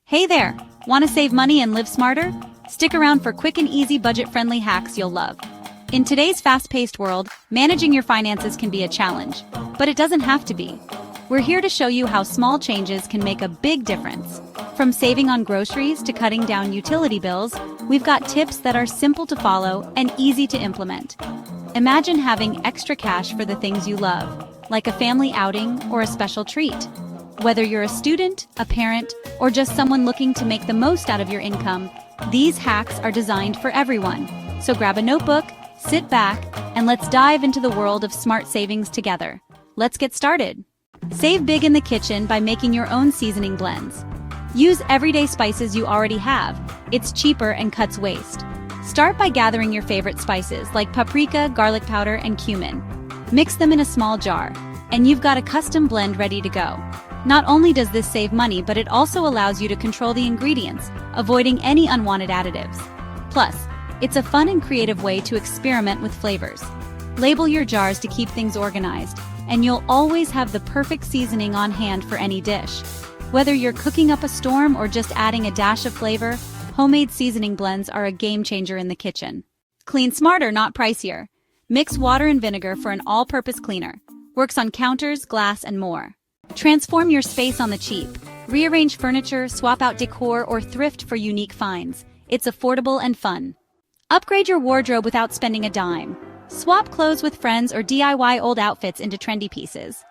Hey there! Want to save money and live smarter? Stick around for quick and easy budget-friendly hacks you'll love. In today's fast-paced world, managing your finances can be a challenge, but it doesn't have to be. We're here to show you how small changes can make a big difference. From saving on groceries to cutting down utility bills, we've got tips that are simple to follow and easy to implement. Imagine having extra cash for the things you love, like a family outing or a special treat. Whether you're a student, a parent, or just someone looking to make the most out of your income, these hacks are designed for everyone. So grab a notebook, sit back, and let's dive into the world of smart savings together. Let's get started. Save big in the kitchen by making your own seasoning blends. Use everyday spices you already have. It's cheaper and cuts waste. Start by gathering your favorite spices like paprika, garlic powder, and cumin. Mix them in a small jar, and you've got a custom blend ready to go. Not only does this save money, but it also allows you to control the ingredients, avoiding any unwanted additives. Plus, it's a fun and creative way to experiment with flavors. Label your jars to keep things organized, and you'll always have the perfect seasoning on hand for any dish. Whether you're cooking up a storm or just adding a dash of flavor, homemade seasoning blends are a game changer in the kitchen. Clean smarter, not pricier. Mix water and vinegar for an all-purpose cleaner. Works on counters, glass, and more. Transform your space on the cheap. Rearrange furniture, swap out decor, or thrift for unique finds. It's affordable and fun. Upgrade your wardrobe without spending a dime. Swap clothes with friends or DIY old outfits into trendy pieces.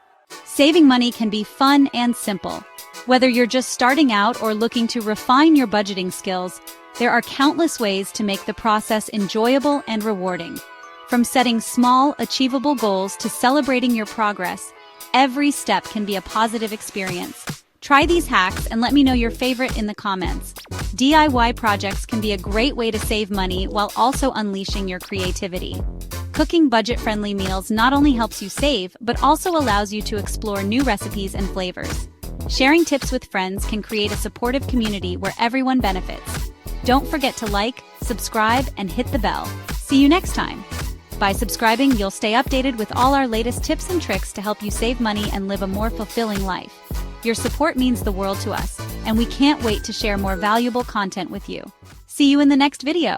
Saving money can be fun and simple. Whether you're just starting out or looking to refine your budgeting skills, there are countless ways to make the process enjoyable and rewarding. From setting small, achievable goals to celebrating your progress, every step can be a positive experience. Try these hacks and let me know your favorite in the comments. DIY projects can be a great way to save money while also unleashing your creativity. Cooking budget-friendly meals not only helps you save, but also allows you to explore new recipes and flavors. Sharing tips with friends can create a supportive community where everyone benefits. Don't forget to like, subscribe, and hit the bell. See you next time. By subscribing, you'll stay updated with all our latest tips and tricks to help you save money and live a more fulfilling life. Your support means the world to us, and we can't wait to share more valuable content with you. See you in the next video.